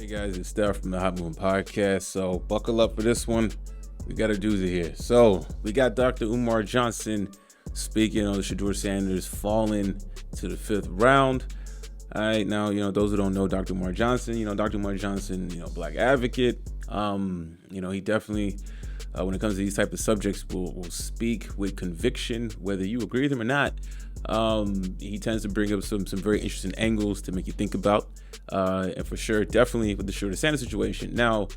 Hey guys, it's Steph from the Hot Moving Podcast. So buckle up for this one. We got a doozy here. So we got Dr. Umar Johnson speaking on the Shedeur Sanders falling to the 5th round. All right, now, those who don't know Dr. Umar Johnson, Dr. Umar Johnson, black advocate. He definitely, when it comes to these type of subjects, will speak with conviction, whether you agree with him or not. He tends to bring up some very interesting angles to make you think about. And for sure, definitely with the Shedeur Sanders situation. Now,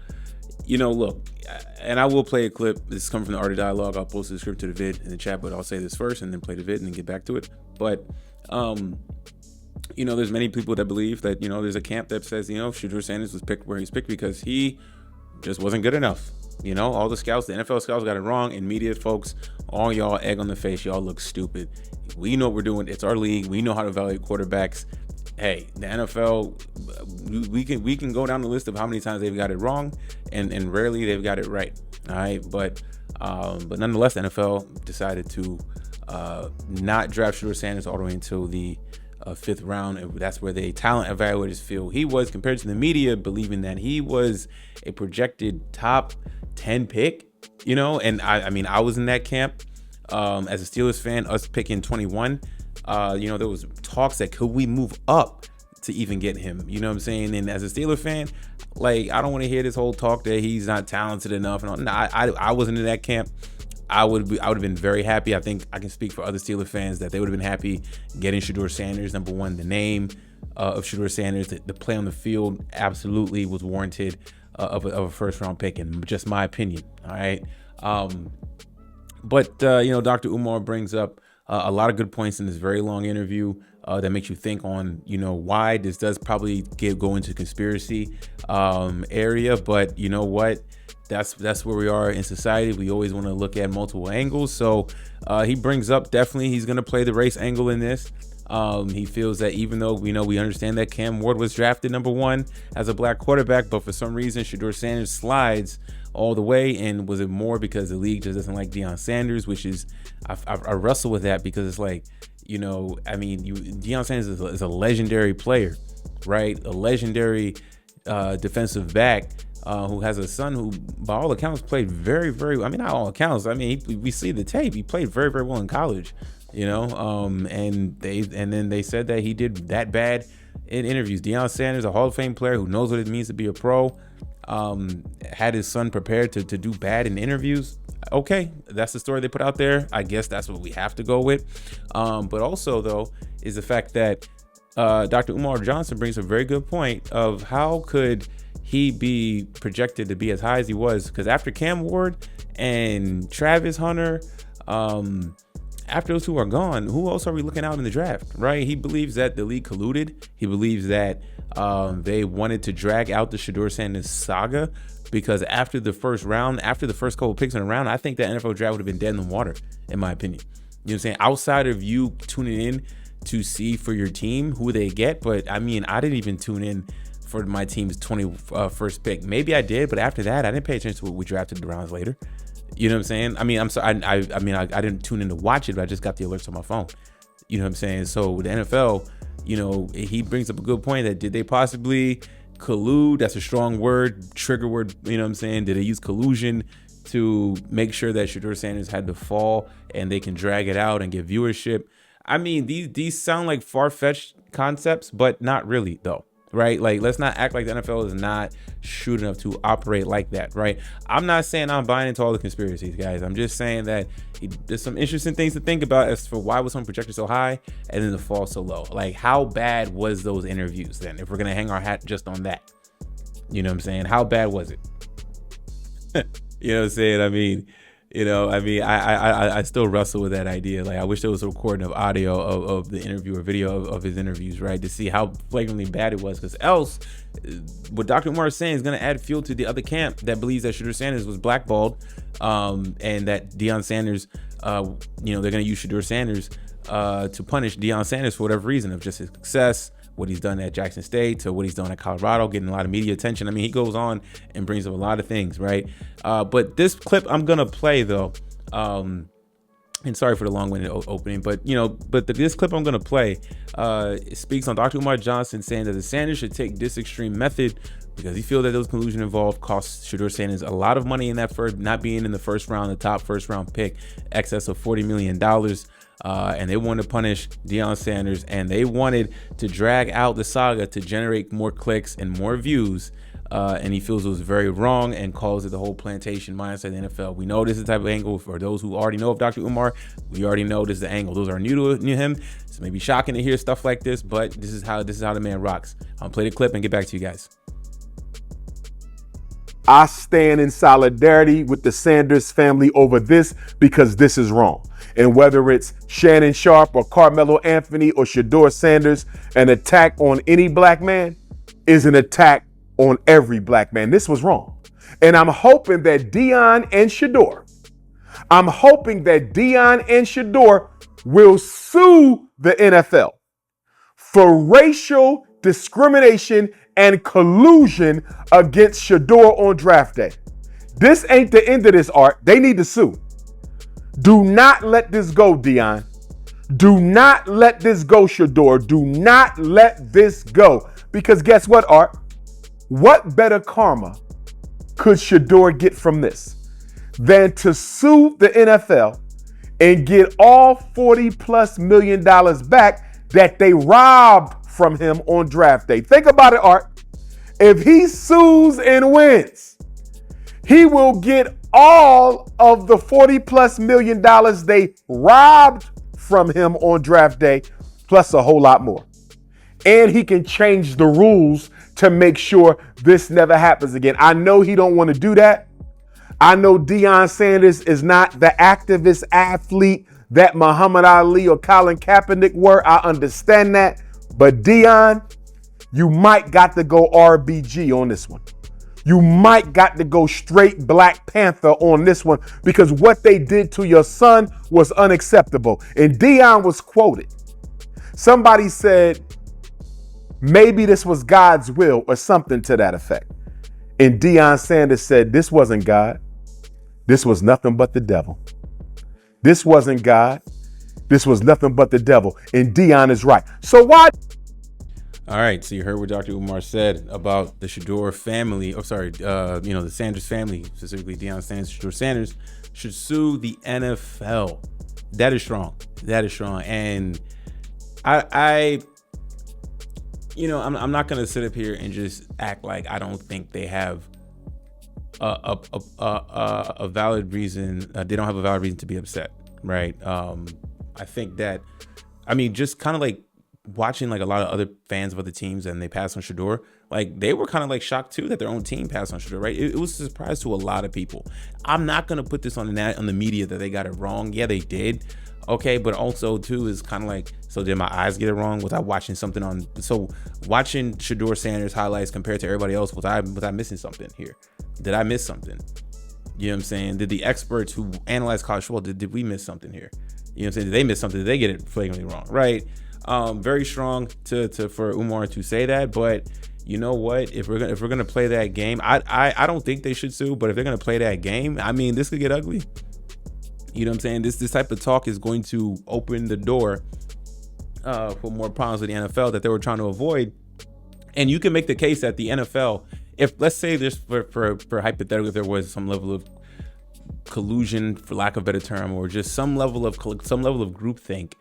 look, and I will play a clip. This is coming from the Art of Dialogue. I'll post the script to the vid in the chat, but I'll say this first and then play the vid and then get back to it. But, there's many people that believe that, there's a camp that says, Shedeur Sanders was picked where he's picked because he just wasn't good enough. All the scouts, the NFL scouts got it wrong, and media folks, all y'all egg on the face. Y'all look stupid. We know what we're doing. It's our league. We know how to evaluate quarterbacks. Hey, the NFL, we can go down the list of how many times they've got it wrong, and rarely they've got it right. All right, but nonetheless, the NFL decided to not draft Shedeur Sanders all the way until the 5th round, and that's where the talent evaluators feel he was, compared to the media believing that he was a projected top 10 pick. And I was in that camp as a Steelers fan, us picking 21. There was talks that could we move up to even get him, you know what I'm saying? And as a Steelers fan, like, I don't want to hear this whole talk that he's not talented enough. And I wasn't in that camp. I would have been very happy. I think I can speak for other Steelers fans that they would have been happy getting Shedeur Sanders. Number one, the name of Shedeur Sanders, the play on the field absolutely was warranted of a first round pick, in just my opinion. All right. But Dr. Umar brings up a lot of good points in this very long interview that makes you think on, why this does probably go into conspiracy area. But you know what? That's where we are in society. We always want to look at multiple angles. So he brings up, definitely he's going to play the race angle in this. He feels that even though we understand that Cam Ward was drafted number 1 as a black quarterback, but for some reason Shedeur Sanders slides all the way. And was it more because the league just doesn't like Deion Sanders, which is I wrestle with that, because it's like, Deion Sanders is a legendary player, right? A legendary defensive back who has a son who, by all accounts, played very, very. Not all accounts. We see the tape. He played very, very well in college. And then they said that he did that bad in interviews. Deion Sanders, a Hall of Fame player who knows what it means to be a pro, had his son prepared to do bad in interviews. Okay, that's the story they put out there. I guess that's what we have to go with. But also, though, is the fact that Dr. Umar Johnson brings a very good point of how could he be projected to be as high as he was? Because after Cam Ward and Travis Hunter, after those two are gone, who else are we looking out in the draft, right? He believes that the league colluded. He believes that they wanted to drag out the Shedeur Sanders saga, because after the first couple picks in a round, I think the NFL draft would have been dead in the water, in my opinion. You know what I'm saying? Outside of you tuning in to see for your team who they get, but I didn't even tune in for my team's 21st pick. Maybe I did, but after that, I didn't pay attention to what we drafted the rounds later. You know what I'm saying? I'm sorry. I didn't tune in to watch it, but I just got the alerts on my phone. You know what I'm saying? So with the NFL, he brings up a good point that did they possibly collude? That's a strong word, trigger word. You know what I'm saying? Did they use collusion to make sure that Shedeur Sanders had to fall and they can drag it out and get viewership? These sound like far-fetched concepts, but not really though. Right? Like, let's not act like the NFL is not shrewd enough to operate like that, right? I'm not saying I'm buying into all the conspiracies, guys. I'm just saying that there's some interesting things to think about as for why was someone projected so high and then the fall so low. Like, how bad was those interviews then, if we're going to hang our hat just on that? You know what I'm saying? How bad was it? You know what I'm saying? I still wrestle with that idea. Like, I wish there was a recording of audio of the interview or video of his interviews, right, to see how flagrantly bad it was. Because else, what Dr. Umar is saying is going to add fuel to the other camp that believes that Shedeur Sanders was blackballed, and that Deion Sanders, they're going to use Shedeur Sanders to punish Deion Sanders for whatever reason, of just his success, what he's done at Jackson State to what he's done at Colorado, getting a lot of media attention. He goes on and brings up a lot of things, right? But this clip I'm going to play, though, And sorry for the long-winded opening, but this clip I'm gonna play speaks on Dr. Umar Johnson saying that the Sanders should take this extreme method because he feels that those collusion involved cost Shedeur Sanders a lot of money in that first, not being in the first round, the top first round pick, excess of $40 million. And they wanted to punish Deion Sanders, and they wanted to drag out the saga to generate more clicks and more views. And he feels it was very wrong and calls it the whole plantation mindset of the NFL. We know this is the type of angle. For those who already know of Dr. Umar, we already know this is the angle. Those are new to him. So it may be shocking to hear stuff like this, but this is how the man rocks. I'll play the clip and get back to you guys. I stand in solidarity with the Sanders family over this because this is wrong. And whether it's Shannon Sharpe or Carmelo Anthony or Shedeur Sanders, an attack on any black man is an attack on every black man. This was wrong. And I'm hoping that Deion and Shedeur will sue the NFL for racial discrimination and collusion against Shedeur on draft day. This ain't the end of this, Art. They need to sue. Do not let this go, Deion. Do not let this go, Shedeur. Do not let this go. Because guess what, Art? What better karma could Shedeur get from this than to sue the NFL and get all $40+ million back that they robbed from him on draft day? Think about it, Art. If he sues and wins, he will get all of the $40+ million they robbed from him on draft day, plus a whole lot more. And he can change the rules to make sure this never happens again. I know he don't want to do that. I know Deion Sanders is not the activist athlete that Muhammad Ali or Colin Kaepernick were. I understand that. But Deion, you might got to go RBG on this one. You might got to go straight Black Panther on this one because what they did to your son was unacceptable. And Deion was quoted. Somebody said, maybe this was God's will or something to that effect. And Deion Sanders said, this wasn't God. This was nothing but the devil. This wasn't God. This was nothing but the devil. And Deion is right. So why? All right, so you heard what Dr. Umar said about the Shedeur family. The Sanders family, specifically Deion Sanders, Shedeur Sanders, should sue the NFL. That is strong. That is strong. And I'm not gonna sit up here and just act like I don't think they have a valid reason. They don't have a valid reason to be upset, right? I think that, just kind of like watching like a lot of other fans of other teams and they pass on Shedeur, like they were kind of like shocked too that their own team passed on Shedeur, right? It was a surprise to a lot of people. I'm not gonna put this on the media that they got it wrong. Yeah, they did. Okay, but also too is kind of like, so did my eyes get it wrong without watching something watching Shedeur Sanders highlights compared to everybody else, was I missing something here? Did I miss something? You know what I'm saying? Did the experts who analyze college football, did we miss something here? You know what I'm saying? Did they miss something? Did they get it flagrantly wrong? Right? Very strong for Umar to say that, but you know what? If we're gonna play that game, I don't think they should sue, but if they're gonna play that game, this could get ugly. You know what I'm saying? This type of talk is going to open the door for more problems with the NFL that they were trying to avoid. And you can make the case that the NFL, if let's say there's for hypothetically, if there was some level of collusion, for lack of a better term, or just some level of groupthink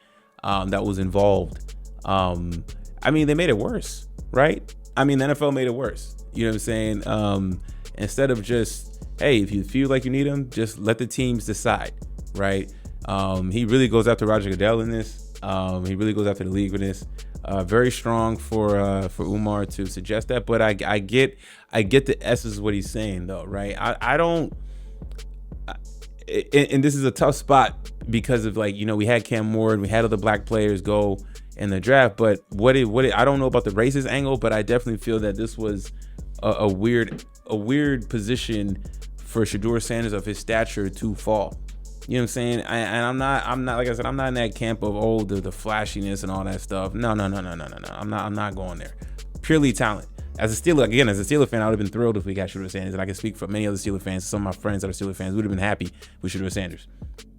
that was involved. They made it worse, right? The NFL made it worse. You know what I'm saying? Instead of just, hey, if you feel like you need them, just let the teams decide, right? He really goes after Roger Goodell in this. He really goes after the league with this. Very strong for Umar to suggest that, but I get the essence of what he's saying though, right? I don't. And this is a tough spot because of we had Cam Ward, we had other black players go in the draft, but I don't know about the racist angle, but I definitely feel that this was a weird position for Shedeur Sanders of his stature to fall. You know what I'm saying? I'm not like I said, I'm not in that camp of the flashiness and all that stuff. No. I'm not going there. Purely talent. As a Steeler fan, I would have been thrilled if we got Shedeur Sanders, and I can speak for many other Steeler fans. Some of my friends that are Steeler fans would have been happy with Shedeur Sanders.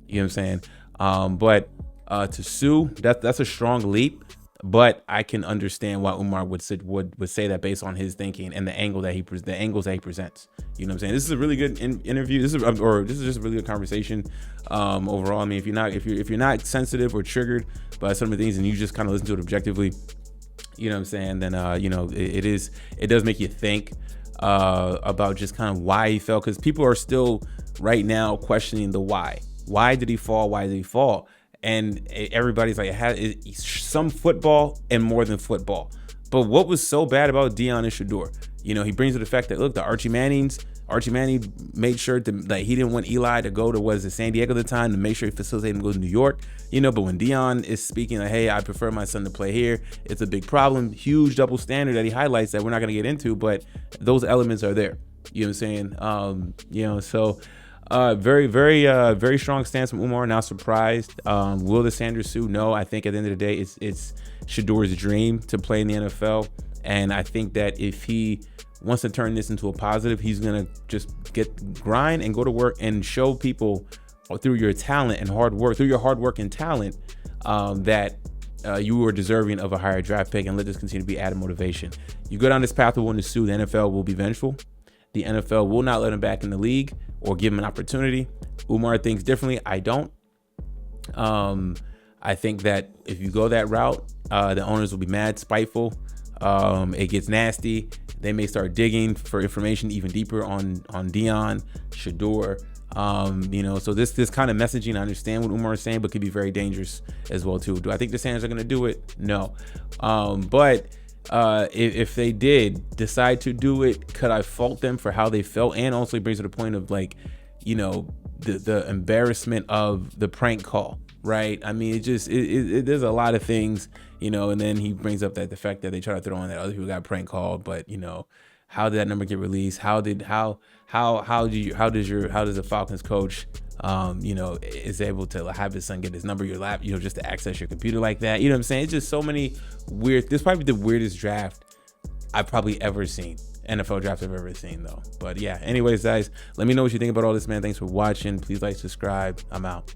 You know what I'm saying? But to sue, that's a strong leap. But I can understand why Umar would say that based on his thinking and the angles that he presents. You know what I'm saying? This is a really good interview. This is just a really good conversation overall. I mean, if you're not sensitive or triggered by some of the things and you just kind of listen to it objectively, you know what I'm saying? Then it does make you think about just kind of why he fell, because people are still right now questioning the why. Why did he fall? Why did he fall? And everybody's like, it's some football and more than football. But what was so bad about Deion and Shedeur? You know, he brings to the fact that, look, the Archie Manning made sure that he didn't want Eli to go to San Diego at the time, to make sure he facilitated him to go to New York. You know, but when Deion is speaking like, hey, I prefer my son to play here, it's a big problem. Huge double standard that he highlights that we're not going to get into, but those elements are there. You know what I'm saying? So very, very, very strong stance from Umar. Not surprised. Will the Sanders sue? No. I think at the end of the day, it's Shedeur's dream to play in the NFL, and I think that if he wants to turn this into a positive, he's gonna just grind and go to work and show people through your talent and hard work and talent, that you are deserving of a higher draft pick, and let this continue to be added motivation. You go down this path of wanting to sue, the NFL will be vengeful. The NFL will not let him back in the league or give him an opportunity. Umar thinks differently. I don't. I think that if you go that route, the owners will be mad, spiteful. It gets nasty. They may start digging for information even deeper on Deion, Shedeur. So this kind of messaging, I understand what Umar is saying, but could be very dangerous as well too. Do I think the Sanders are going to do it? No. But if they did decide to do it, could I fault them for how they felt? And also it brings to the point of, like, the embarrassment of the prank call, right? I mean, there's a lot of things, and then he brings up the fact that they try to throw in that other people got prank called, but how did that number get released? How does the Falcons coach is able to have his son get his number, your lap, just to access your computer like that? You know what I'm saying? It's just so many weird. This is probably the weirdest draft I've probably ever seen. NFL draft I've ever seen, though. But yeah, anyways, guys, let me know what you think about all this, man. Thanks for watching. Please like, subscribe. I'm out.